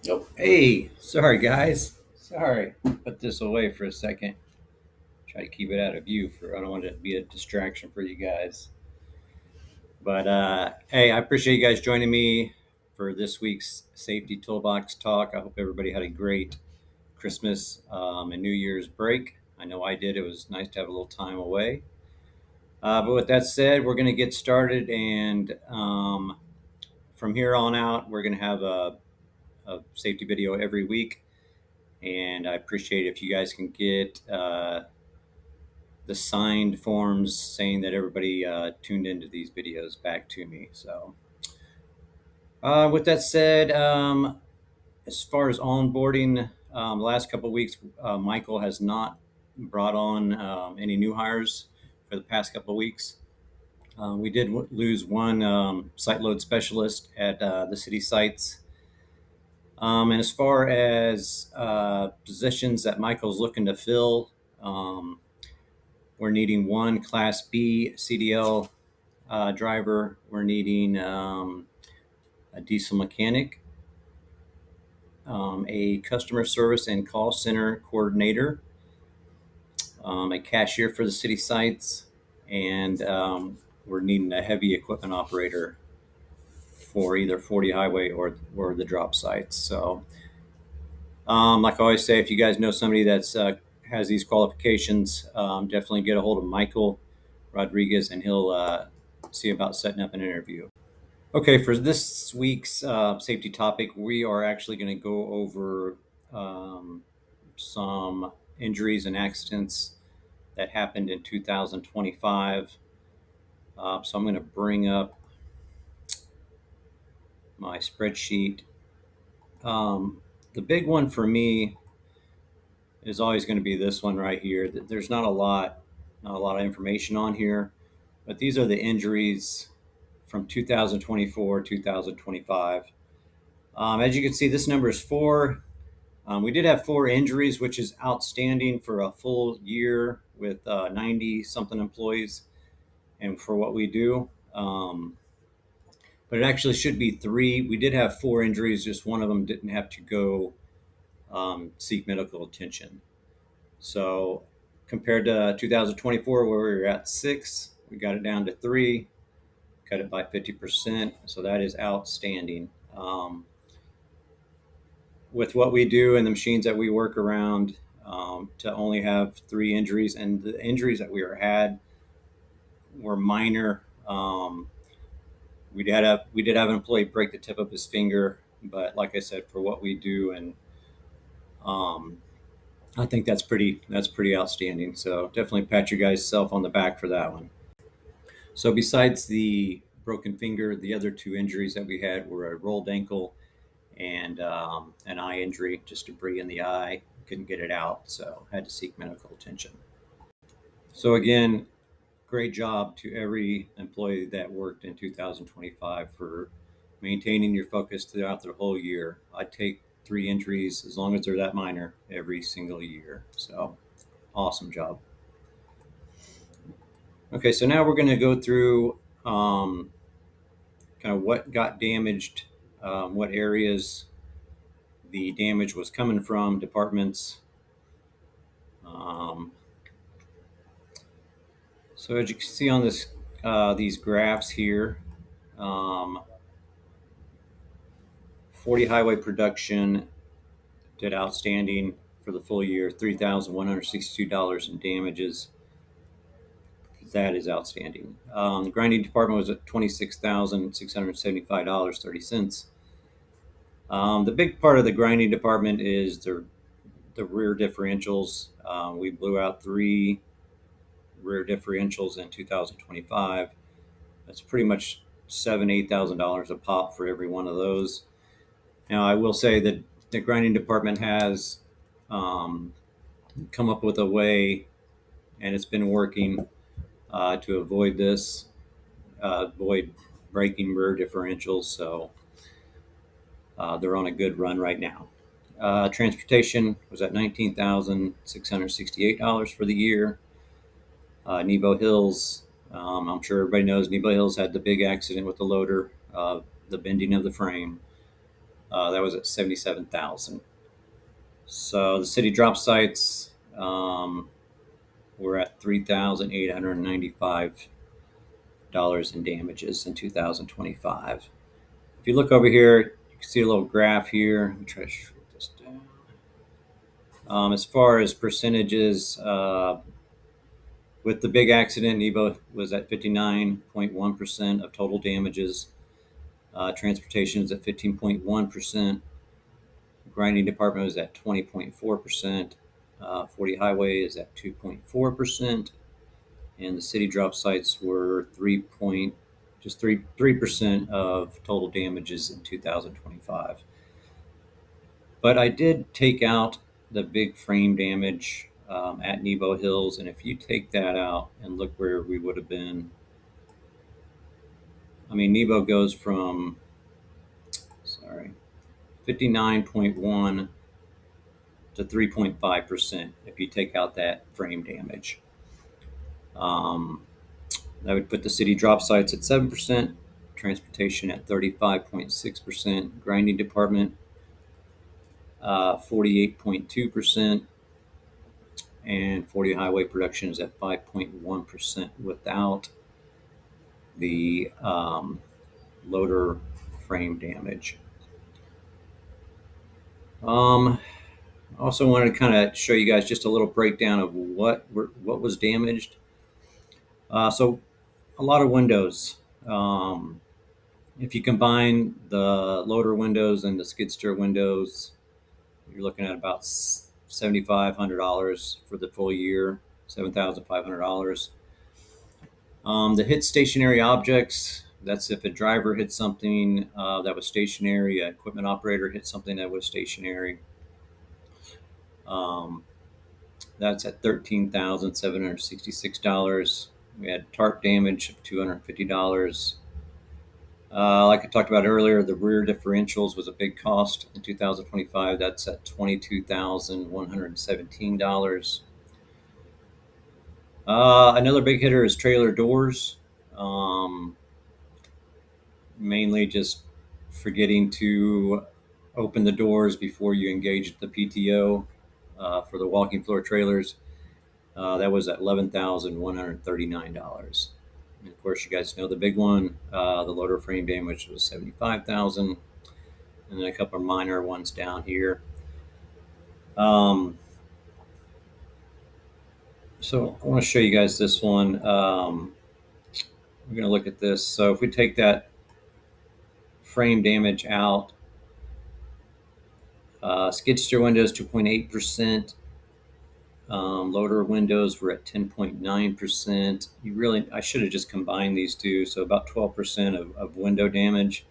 Nope. Hey, sorry guys. Sorry. Put this away for a second. Try to keep it out of view I don't want it to be a distraction for you guys. But hey, I appreciate you guys joining me for this week's Safety Toolbox Talk. I hope everybody had a great Christmas and New Year's break. I know I did. It was nice to have a little time away. But with that said, we're going to get started. And from here on out, we're going to have a safety video every week. And I appreciate if you guys can get the signed forms saying that everybody tuned into these videos back to me. So, with that said, as far as onboarding, the last couple of weeks, Michael has not brought on any new hires for the past couple of weeks. We did lose one site load specialist at the city sites. And as far as positions that Michael's looking to fill, we're needing one Class B CDL driver. We're needing a diesel mechanic, a customer service and call center coordinator, a cashier for the city sites, and we're needing a heavy equipment operator for either 40 highway or the drop sites. So, like I always say, if you guys know somebody that's has these qualifications, definitely get a hold of Michael Rodriguez, and he'll see about setting up an interview. Okay, for this week's safety topic, we are actually going to go over some injuries and accidents that happened in 2025. So I'm going to bring up my spreadsheet. The big one for me is always going to be this one right here. There's not a lot of information on here, but these are the injuries from 2024, 2025. As you can see, this number is 4. We did have 4 injuries, which is outstanding for a full year with 90 something employees and for what we do. But it actually should be 3. We did have 4 injuries, just one of them didn't have to go seek medical attention. So compared to 2024, where we were at 6, we got it down to 3, cut it by 50%. So that is outstanding. With what we do and the machines that we work around, to only have 3 injuries, and the injuries that had were minor. We did have an employee break the tip of his finger, but like I said, for what we do, and I think that's pretty outstanding. So definitely pat your guys' self on the back for that one. So besides the broken finger, the other 2 injuries that we had were a rolled ankle and an eye injury, just debris in the eye. Couldn't get it out, so had to seek medical attention. So again, great job to every employee that worked in 2025 for maintaining your focus throughout the whole year. I take 3 injuries, as long as they're that minor, every single year. So awesome job. Okay, so now we're going to go through kind of what got damaged, what areas the damage was coming from, departments. So as you can see on these graphs here, 40 highway production did outstanding for the full year, $3,162 in damages. That is outstanding. The grinding department was at $26,675.30. The big part of the grinding department is the rear differentials. We blew out 3 rear differentials in 2025. That's pretty much $8,000 a pop for every one of those. Now, I will say that the grinding department has come up with a way, and it's been working to avoid this, avoid breaking rear differentials. So they're on a good run right now. Transportation was at $19,668 for the year. Nebo Hills, I'm sure everybody knows Nebo Hills had the big accident with the loader, the bending of the frame. That was at 77,000. So the city drop sites were at $3,895 in damages in 2025. If you look over here, you can see a little graph here. Let me try to shrink this down. As far as percentages, with the big accident, Nebo was at 59.1% of total damages. Transportation is at 15.1%. Grinding department was at 20.4%. 40 highway is at 2.4%. And the city drop sites were 3% of total damages in 2025. But I did take out the big frame damage at Nebo Hills, and if you take that out and look where we would have been, I mean, Nebo goes from 59.1 to 3.5% if you take out that frame damage. That would put the city drop sites at 7%, transportation at 35.6%, grinding department 48.2%, and 40 highway production is at 5.1% without the loader frame damage. Also wanted to kind of show you guys just a little breakdown of what was damaged. So a lot of windows. If you combine the loader windows and the skid steer windows, you're looking at about $7,500 for the full year, $7,500. The hit stationary objects, that's if a driver hit something that was stationary, an equipment operator hit something that was stationary. That's at $13,766. We had tarp damage of $250. Like I talked about earlier, the rear differentials was a big cost in 2025. That's at $22,117. Another big hitter is trailer doors. Mainly just forgetting to open the doors before you engage the PTO for the walking floor trailers. That was at $11,139. And of course, you guys know the big one. The loader frame damage was $75,000, and then a couple of minor ones down here. So I want to show you guys this one. We're going to look at this. So if we take that frame damage out, skid steer windows 2.8%. Loader windows were at 10.9%. I should have just combined these two. So about 12% of window damage.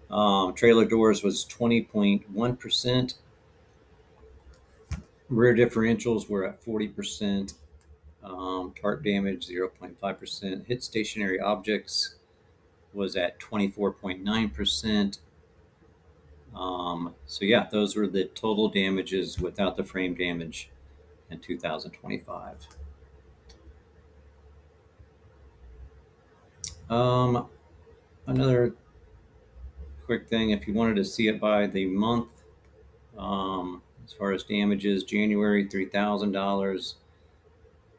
Trailer doors was 20.1%. Rear differentials were at 40%. Tarp damage 0.5%. Hit stationary objects was at 24.9%. So yeah, those were the total damages without the frame damage in 2025. Another quick thing, if you wanted to see it by the month, as far as damages, January $3,000,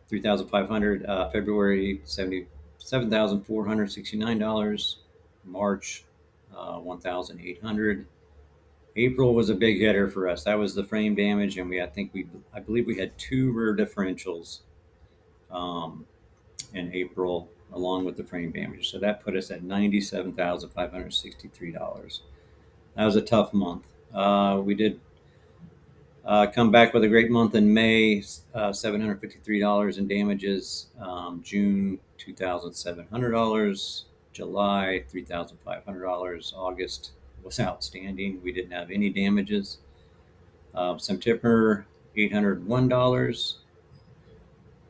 $3,500. February $77,469. March $1,800. April was a big hitter for us. That was the frame damage, and I believe we had two rear differentials in April along with the frame damage. So that put us at $97,563. That was a tough month. We did come back with a great month in May, $753 in damages. June, $2,700. July, $3,500. August was outstanding. We didn't have any damages. September, $801.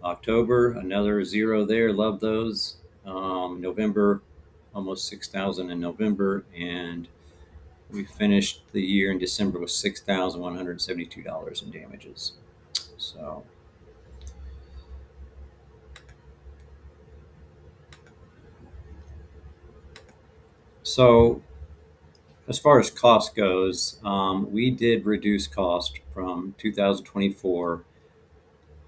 October, another zero there. Love those. November, almost 6,000 in November, and we finished the year in December with $6,172 in damages. So as far as cost goes, we did reduce cost from 2024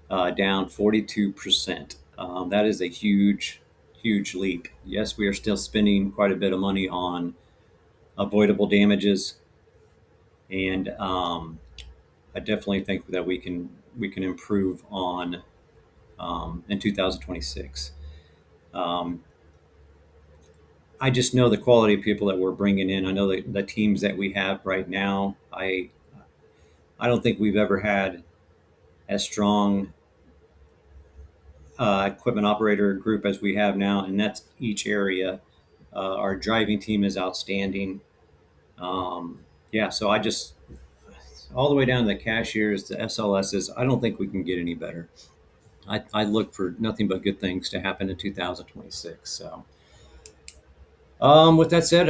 down 42%. That is a huge, huge leap. Yes, we are still spending quite a bit of money on avoidable damages, and I definitely think that we can improve on in 2026. Um, I just know the quality of people that we're bringing in. I know the teams that we have right now. I don't think we've ever had as strong equipment operator group as we have now, and that's each area. Our driving team is outstanding. Yeah, so I just all the way down to the cashiers, the SLSs. I don't think we can get any better. I look for nothing but good things to happen in 2026. So, with that said,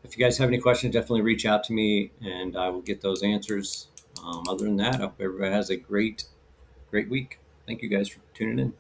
if you guys have any questions, definitely reach out to me, and I will get those answers. Other than that, I hope everybody has a great week. Thank you guys for tuning in.